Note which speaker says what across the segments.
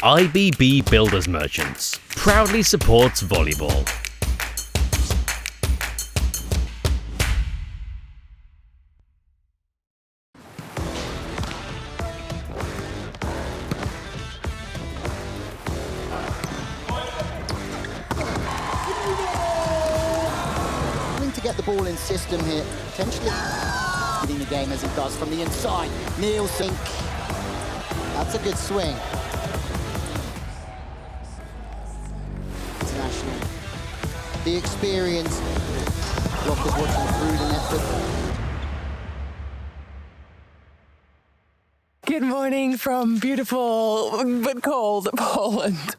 Speaker 1: IBB Builders Merchants proudly supports volleyball.
Speaker 2: To get the ball in system here, potentially leading the game as it does from the inside. Nielsen, that's a good swing. International, the experience. Blockers watching through the net.
Speaker 3: Good morning from beautiful but cold Poland.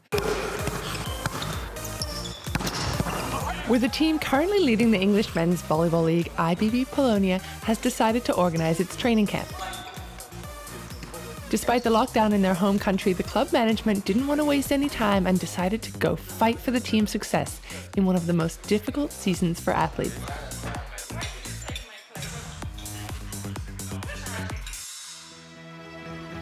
Speaker 3: With the team currently leading the English men's volleyball league, IBB Polonia has decided to organize its training camp. Despite the lockdown in their home country, the club management didn't want to waste any time and decided to go fight for the team's success in one of the most difficult seasons for athletes.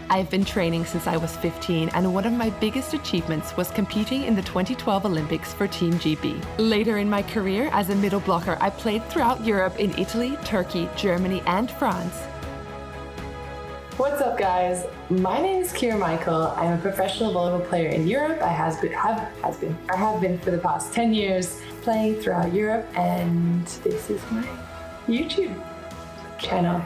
Speaker 3: I've been training since I was 15, and one of my biggest achievements was competing in the 2012 Olympics for Team GB. Later in my career as a middle blocker, I played throughout Europe in Italy, Turkey, Germany, and France. What's up, guys? My name is Kira Michael. I'm a professional volleyball player in Europe. I have been for the past 10 years, playing throughout Europe, and this is my YouTube channel.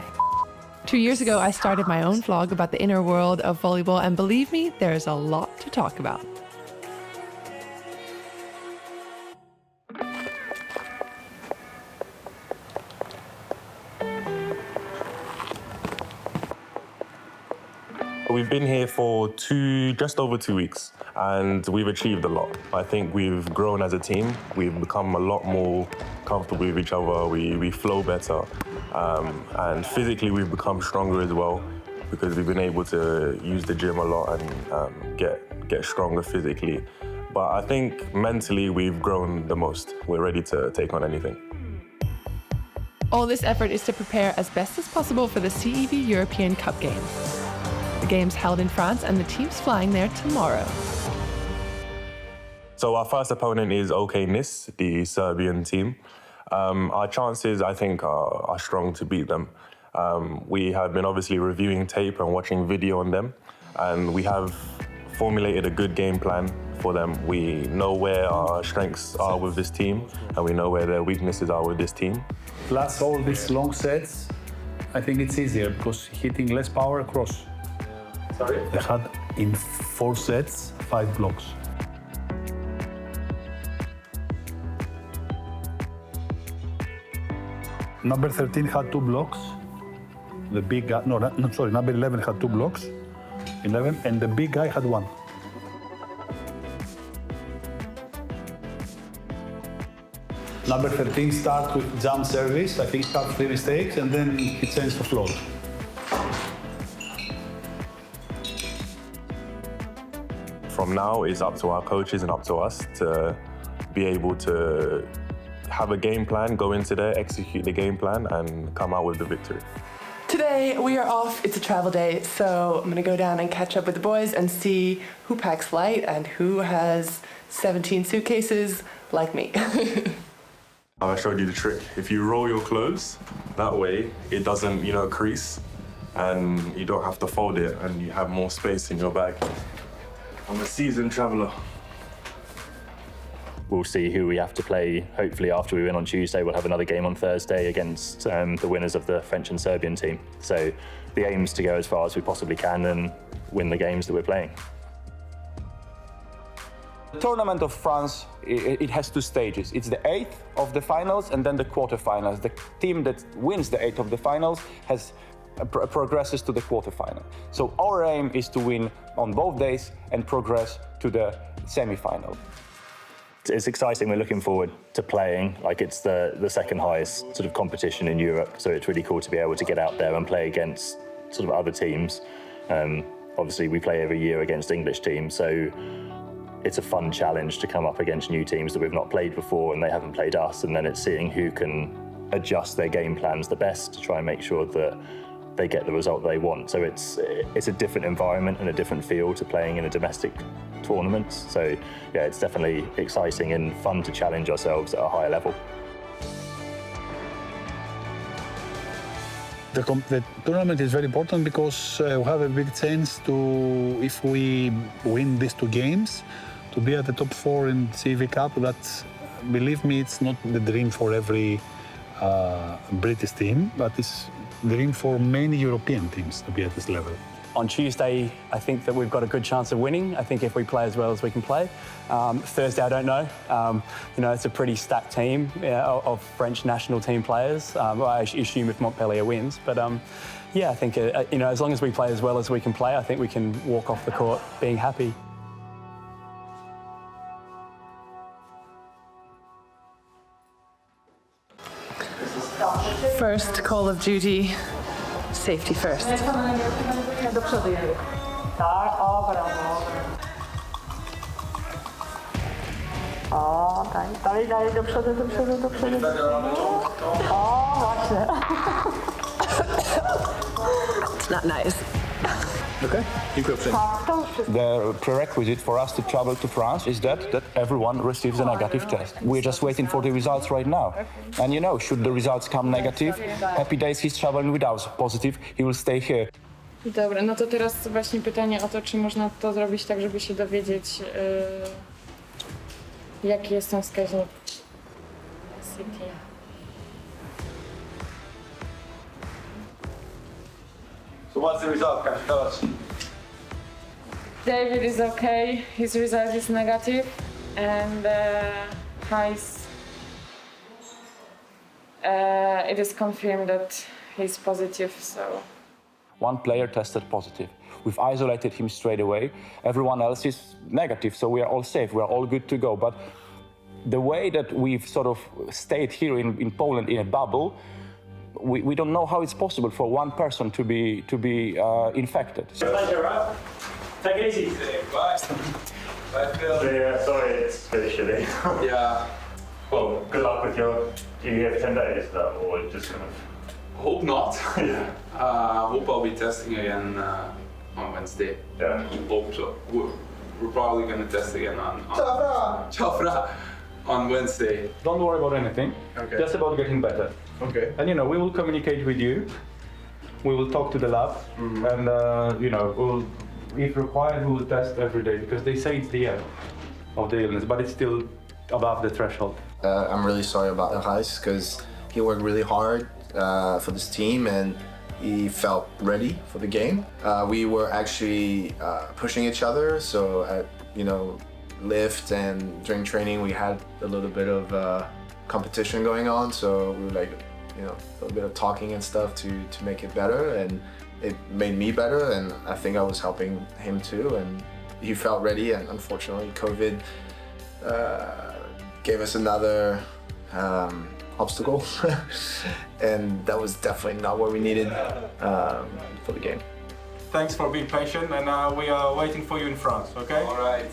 Speaker 3: 2 years ago, I started my own vlog about the inner world of volleyball, and believe me, there's a lot to talk about.
Speaker 4: We've been here for just over 2 weeks, and we've achieved a lot. I think we've grown as a team. We've become a lot more comfortable with each other. We flow better. And physically, we've become stronger as well because we've been able to use the gym a lot and get stronger physically. But I think mentally, we've grown the most. We're ready to take on anything.
Speaker 3: All this effort is to prepare as best as possible for the CEV European Cup Games. The games held in France, and the team's flying there tomorrow.
Speaker 4: So our first opponent is OK Nis, the Serbian team. Our chances, I think, are strong to beat them. We have been obviously reviewing tape and watching video on them, and we have formulated a good game plan for them. We know where our strengths are with this team, and we know where their weaknesses are with this team.
Speaker 5: Plus all these long sets, I think it's easier because hitting less power across. Sorry? They had in 4 sets, 5 blocks. Number 13 had 2 blocks. The big guy, number 11 had 2 blocks. 11, and the big guy had 1. Number 13 starts with jump service. I think he had 3 mistakes, and then he changed to float.
Speaker 4: From now, it's up to our coaches and up to us to be able to have a game plan, go into there, execute the game plan, and come out with the victory.
Speaker 3: Today we are off. It's a travel day, so I'm gonna go down and catch up with the boys and see who packs light and who has 17 suitcases like me.
Speaker 4: I showed you the trick. If you roll your clothes, that way it doesn't, crease, and you don't have to fold it, and you have more space in your bag. I'm a seasoned traveller.
Speaker 6: We'll see who we have to play. Hopefully after we win on Tuesday, we'll have another game on Thursday against the winners of the French and Serbian team. So the aim is to go as far as we possibly can and win the games that we're playing.
Speaker 7: The tournament of France, it has 2 stages. It's the 8th of the finals and then the quarterfinals. The team that wins the 8th of the finals progresses to the quarterfinal. So our aim is to win on both days and progress to the semi-final.
Speaker 6: It's exciting. We're looking forward to playing. It's the second highest sort of competition in Europe. So it's really cool to be able to get out there and play against sort of other teams. Obviously, we play every year against English teams. So it's a fun challenge to come up against new teams that we've not played before and they haven't played us. And then it's seeing who can adjust their game plans the best to try and make sure that they get the result they want. So it's a different environment and a different feel to playing in a domestic tournament. So yeah, it's definitely exciting and fun to challenge ourselves at a higher level.
Speaker 5: The tournament is very important because we have a big chance to, if we win these 2 games, to be at the top 4 in CV Cup. That, believe me, it's not the dream for every British team, but it's the dream for many European teams to be at this level.
Speaker 8: On Tuesday, I think that we've got a good chance of winning. I think if we play as well as we can play. Thursday, I don't know. It's a pretty stacked team of French national team players. I assume if Montpellier wins. But yeah, I think as long as we play as well as we can play, I think we can walk off the court being happy.
Speaker 3: First Call of Duty, safety first.
Speaker 9: Dalej, do przodu. O, właśnie.
Speaker 3: It's not nice.
Speaker 5: Okay,
Speaker 7: The prerequisite for us to travel to France is that everyone receives a negative test. We're just waiting for the results right now. And should the results come negative, happy days, he's traveling with us. Positive, he will stay here.
Speaker 10: Dobra, no to teraz właśnie pytanie o to, czy można to zrobić tak, żeby się dowiedzieć, jaki jest ten wskaźnik City.
Speaker 7: So what's the result? Can you tell us?
Speaker 10: David is okay, his result is negative, and Heis, it is confirmed that he's positive, so.
Speaker 7: One player tested positive. We've isolated him straight away. Everyone else is negative, so we are all safe. We are all good to go. But the way that we've sort of stayed here in Poland in a bubble, we don't know how it's possible for one person to be infected.
Speaker 8: Take it easy.
Speaker 7: Bye.
Speaker 6: Yeah, sorry, it's really shitty.
Speaker 7: Yeah.
Speaker 6: Well, good luck with do you here for 10 days, or just kind of?
Speaker 11: Hope not.
Speaker 6: Yeah.
Speaker 11: Hope I'll be testing again on Wednesday.
Speaker 6: Yeah.
Speaker 11: Hope so. We're probably going to test again on Wednesday.
Speaker 7: Don't worry about anything.
Speaker 11: Okay.
Speaker 7: Just about getting better.
Speaker 11: Okay.
Speaker 7: And we will communicate with you. We will talk to the lab, and we'll, if required, we will test every day because they say it's the end of the illness, but it's still above the threshold.
Speaker 12: I'm really sorry about Heis because he worked really hard for this team and he felt ready for the game. We were actually pushing each other, so at lift and during training we had a little bit of competition going on, so we were a little bit of talking and stuff to make it better, and it made me better, and I think I was helping him too, and he felt ready, and unfortunately COVID gave us another obstacle and that was definitely not what we needed for the game.
Speaker 7: Thanks for being patient, and we are waiting for you in France, okay?
Speaker 11: All right.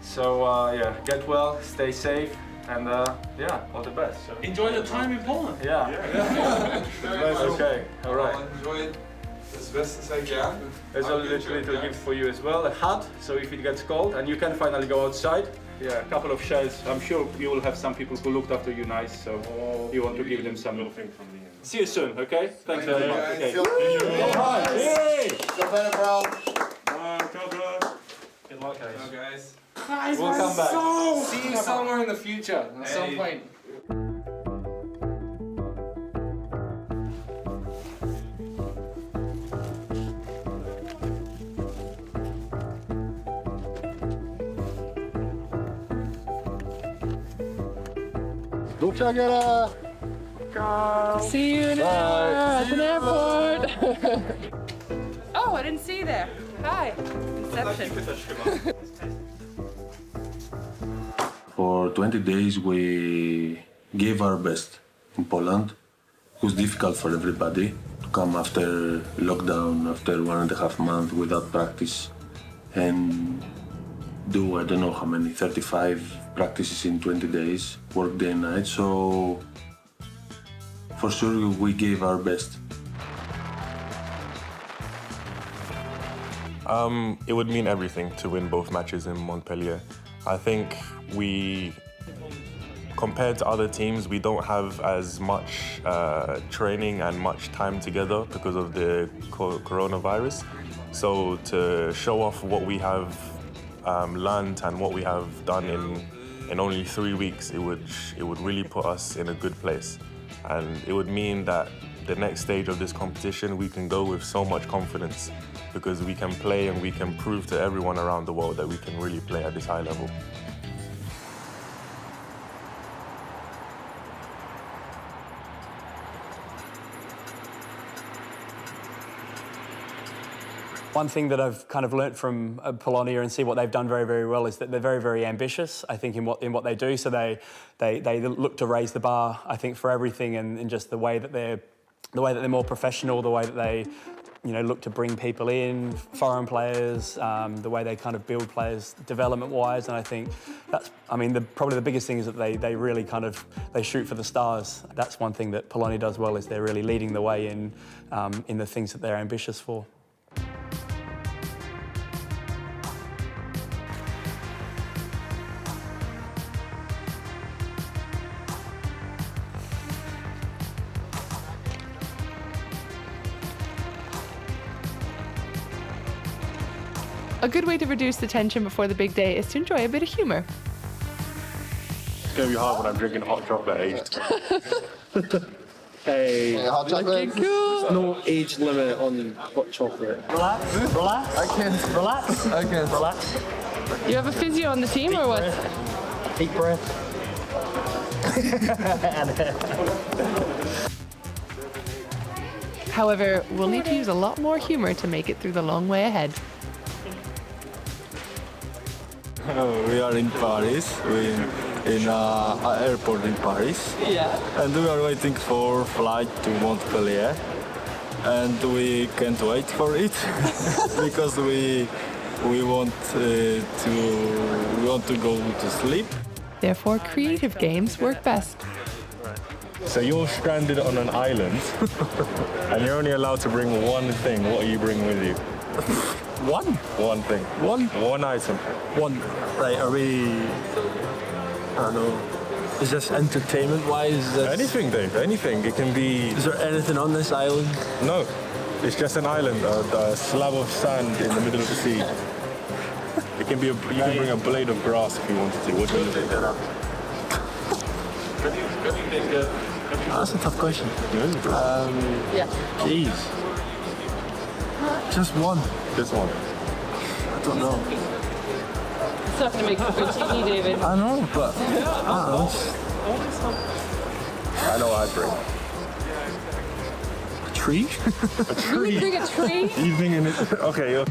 Speaker 7: So yeah, get well, stay safe, and yeah, all the best. So.
Speaker 11: Enjoy your time in Poland.
Speaker 7: Yeah. Okay, all right.
Speaker 11: I'll enjoy it as best as I can.
Speaker 7: There's a little gift for you as well, a hat, so if it gets cold and you can finally go outside. Yeah, a couple of shells. I'm sure you will have some people who looked after you nice, so you want to give them some. See you soon, okay? Thanks very much. Okay. Hey!
Speaker 12: Feel better, bro.
Speaker 7: Good luck, guys.
Speaker 11: Hello, guys.
Speaker 10: Guys,
Speaker 7: We'll come back.
Speaker 11: See you somewhere in the future, at some point.
Speaker 3: See you at the airport. Oh, I didn't see you there. Hi. Inception.
Speaker 13: For 20 days we gave our best in Poland. It was difficult for everybody to come after lockdown, after 1.5 months without practice, and do I don't know how many, 35 practices in 20 days, work day and night, so for sure we gave our best.
Speaker 4: It would mean everything to win both matches in Montpellier. I think compared to other teams, we don't have as much training and much time together because of the coronavirus. So to show off what we have learned and what we have done in only 3 weeks, it would really put us in a good place. And it would mean that the next stage of this competition, we can go with so much confidence because we can play and we can prove to everyone around the world that we can really play at this high level.
Speaker 8: One thing that I've kind of learnt from Polonia and see what they've done very, very well is that they're very, very ambitious, I think, in what they do. So they look to raise the bar, I think, for everything, and just the way that they're more professional, the way that they, look to bring people in, foreign players, the way they kind of build players development-wise. And I think probably the biggest thing is that they really they shoot for the stars. That's one thing that Polonia does well, is they're really leading the way in the things that they're ambitious for.
Speaker 3: A good way to reduce the tension before the big day is to enjoy a bit of humour.
Speaker 4: It's going to be hard when I'm drinking hot chocolate aged.
Speaker 14: Hey,
Speaker 2: hot chocolate?
Speaker 14: There's no age limit on hot chocolate.
Speaker 8: Relax, relax.
Speaker 14: I can't.
Speaker 8: Relax.
Speaker 14: I can't.
Speaker 8: Relax.
Speaker 3: You have a physio on the team or what?
Speaker 8: Deep breath.
Speaker 3: However, we'll need to use a lot more humour to make it through the long way ahead.
Speaker 15: We are in Paris. We're in an airport in Paris.
Speaker 8: Yeah.
Speaker 15: And we are waiting for flight to Montpellier. And we can't wait for it because we want to go to sleep.
Speaker 3: Therefore, creative games work best.
Speaker 4: So you're stranded on an island and you're only allowed to bring one thing. What are you bringing with you? One thing. One item.
Speaker 14: Right, are we... I don't know. Is this entertainment-wise?
Speaker 4: Anything, Dave, anything. It can be...
Speaker 14: Is there anything on this island?
Speaker 4: No. It's just an island, a slab of sand in the middle of the sea. It can be you can bring a blade of grass if you wanted to. What do you think?
Speaker 14: That's a tough question.
Speaker 3: Yeah.
Speaker 14: Jeez. Just one.
Speaker 4: Just one.
Speaker 14: I don't know.
Speaker 3: It's not going to make for good TV, David.
Speaker 14: I know, but I don't know.
Speaker 4: I know what I'd bring.
Speaker 14: A tree?
Speaker 4: A tree?
Speaker 3: You bring a tree?
Speaker 4: Evening in it. Okay.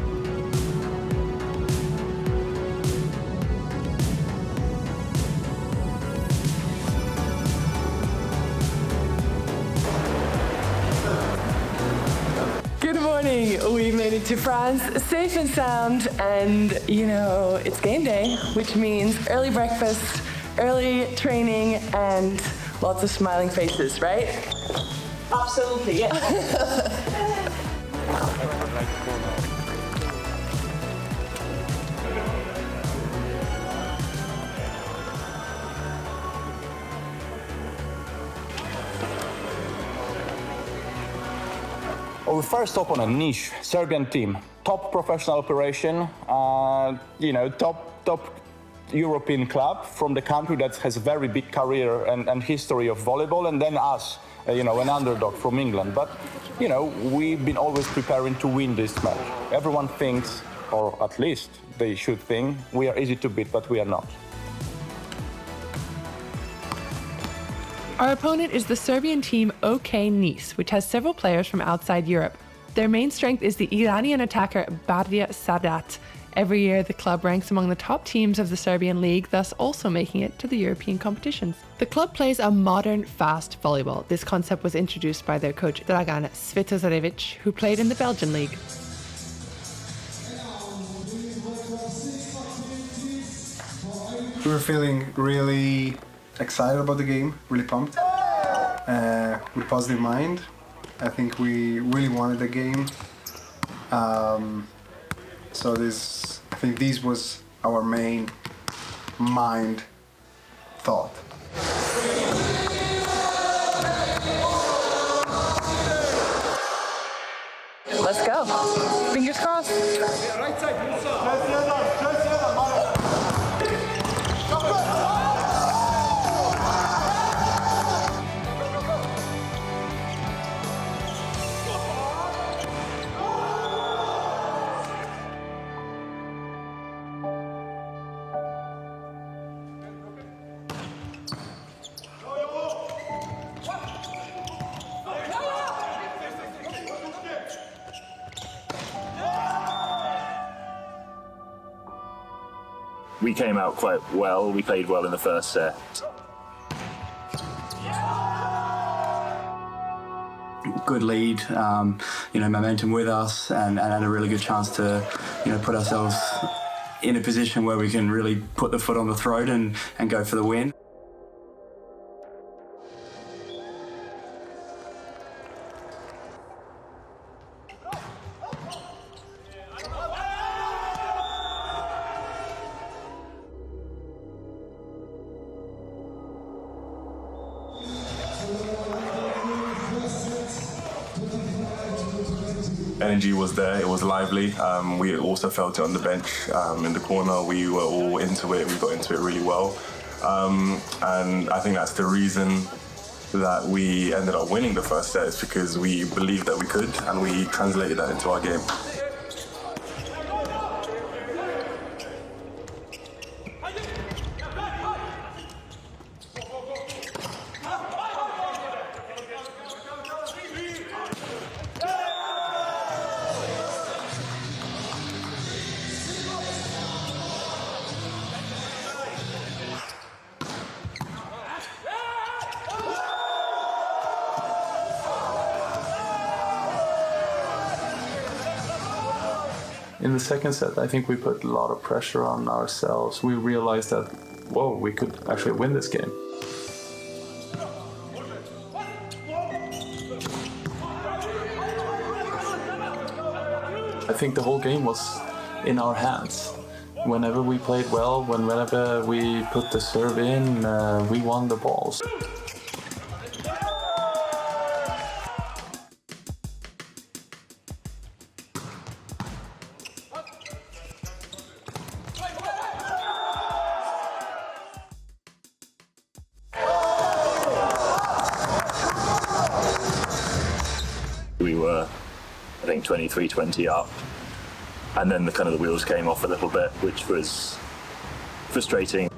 Speaker 3: Good morning. We made it to France safe and sound, and it's game day, which means early breakfast, early training, and lots of smiling faces, right?
Speaker 9: Absolutely, yes.
Speaker 7: Well, we first stop on a niche Serbian team, top professional operation, top European club from the country that has a very big career and history of volleyball, and then us, an underdog from England. But, we've been always preparing to win this match. Everyone thinks, or at least they should think, we are easy to beat, but we are not.
Speaker 3: Our opponent is the Serbian team OK Nice, which has several players from outside Europe. Their main strength is the Iranian attacker Bardia Sadat. Every year, the club ranks among the top teams of the Serbian league, thus also making it to the European competitions. The club plays a modern, fast volleyball. This concept was introduced by their coach Dragan Svetozarevic, who played in the Belgian league.
Speaker 16: We were feeling really excited about the game, really pumped, with positive mind. I think we really wanted the game. So I think this was our main mind thought.
Speaker 10: Let's go. Fingers crossed.
Speaker 17: Right side.
Speaker 6: We came out quite well. We played well in the first set.
Speaker 8: Good lead, momentum with us, and a really good chance to, put ourselves in a position where we can really put the foot on the throat and go for the win.
Speaker 4: Energy was there, it was lively. We also felt it on the bench in the corner. We were all into it, we got into it really well. And I think that's the reason that we ended up winning the first set, is because we believed that we could and we translated that into our game.
Speaker 18: In the second set, I think we put a lot of pressure on ourselves. We realized that, whoa, we could actually win this game. I think the whole game was in our hands. Whenever we played well, whenever we put the serve in, we won the balls.
Speaker 6: We were, I think, 23-20 up, and then the wheels came off a little bit, which was frustrating.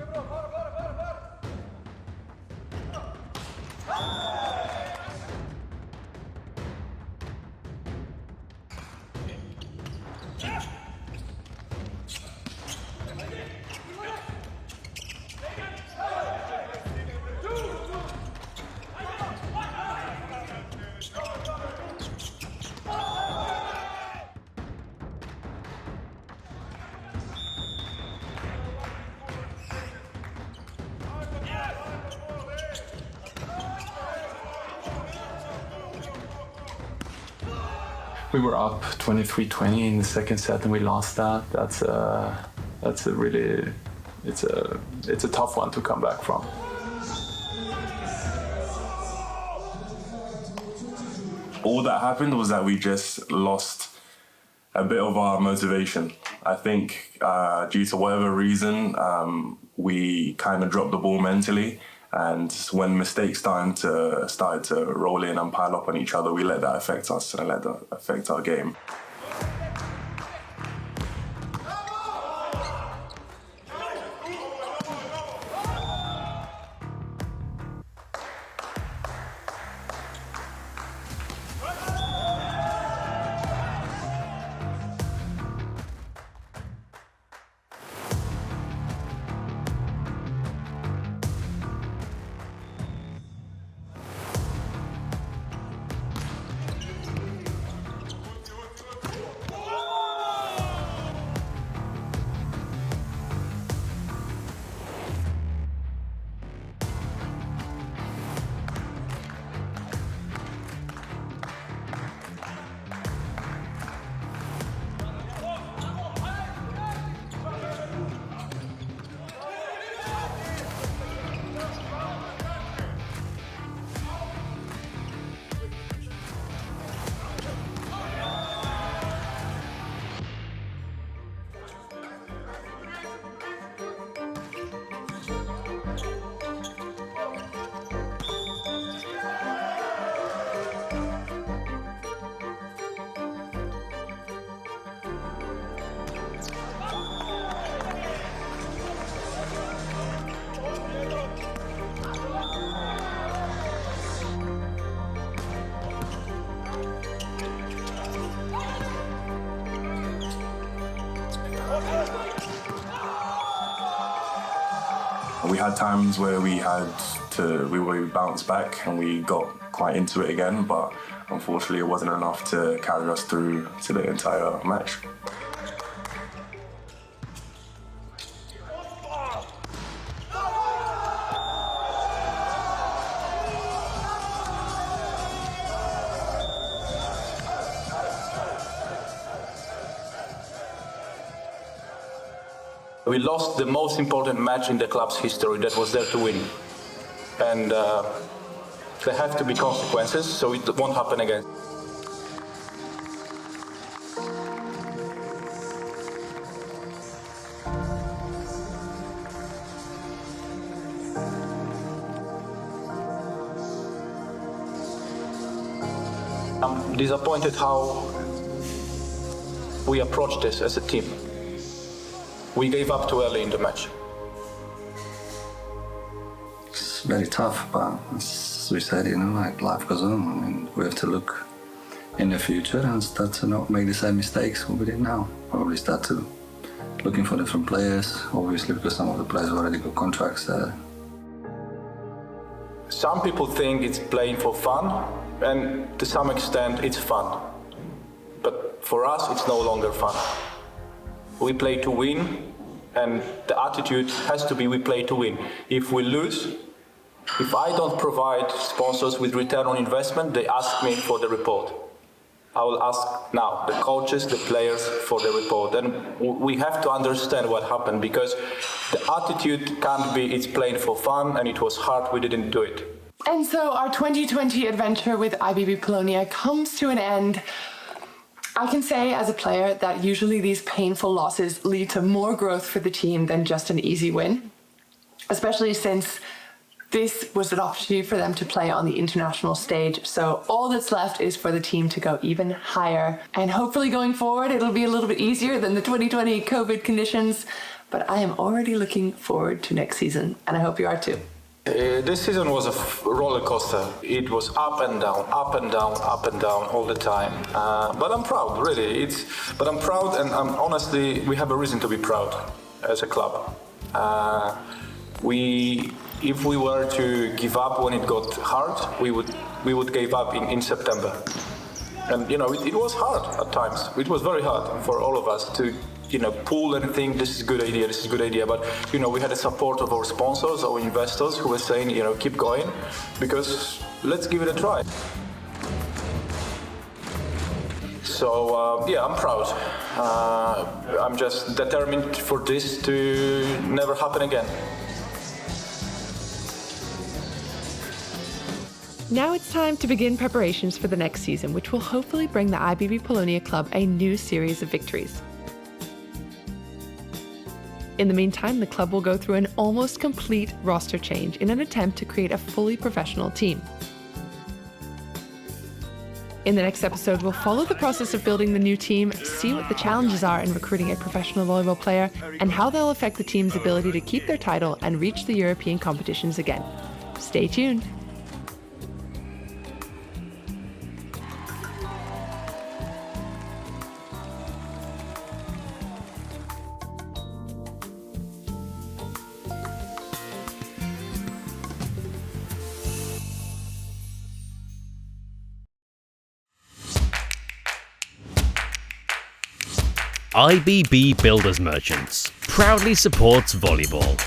Speaker 18: We were up 23-20 in the second set and we lost that. It's a tough one to come back from.
Speaker 4: All that happened was that we just lost a bit of our motivation. I think due to whatever reason, we kind of dropped the ball mentally. And when mistakes started to roll in and pile up on each other, we let that affect us and let that affect our game. We had times where we bounced back and we got quite into it again, but unfortunately it wasn't enough to carry us through to the entire match.
Speaker 7: We lost the most important match in the club's history that was there to win. And there have to be consequences, so it won't happen again. I'm disappointed how we approached this as a team. We gave up too early in the match.
Speaker 17: It's very tough, but as we said, like life goes on. I mean, we have to look in the future and start to not make the same mistakes we did now. Probably start to looking for different players, obviously, because some of the players already got contracts there.
Speaker 7: Some people think it's playing for fun, and to some extent it's fun. But for us, it's no longer fun. We play to win, and the attitude has to be we play to win. If we lose, if I don't provide sponsors with return on investment, they ask me for the report. I will ask now the coaches, the players for the report. And we have to understand what happened, because the attitude can't be it's playing for fun and it was hard, we didn't do it.
Speaker 3: And so our 2020 adventure with IBB Polonia comes to an end. I can say as a player that usually these painful losses lead to more growth for the team than just an easy win, especially since this was an opportunity for them to play on the international stage. So all that's left is for the team to go even higher. And hopefully going forward, it'll be a little bit easier than the 2020 COVID conditions. But I am already looking forward to next season, and I hope you are too.
Speaker 7: This season was a roller coaster. It was up and down, up and down, up and down all the time. But I'm proud, really. But I'm proud, and honestly, we have a reason to be proud as a club. If we were to give up when it got hard, we would give up in September. And it was hard at times. It was very hard for all of us to pull and think this is a good idea, this is a good idea. But we had the support of our sponsors, our investors, who were saying keep going, because let's give it a try. So yeah, I'm proud. I'm just determined for this to never happen again.
Speaker 3: Now it's time to begin preparations for the next season, which will hopefully bring the IBB Polonia club a new series of victories. In the meantime, the club will go through an almost complete roster change in an attempt to create a fully professional team. In the next episode, we'll follow the process of building the new team, see what the challenges are in recruiting a professional volleyball player, and how they'll affect the team's ability to keep their title and reach the European competitions again. Stay tuned.
Speaker 1: IBB Builders Merchants proudly supports volleyball.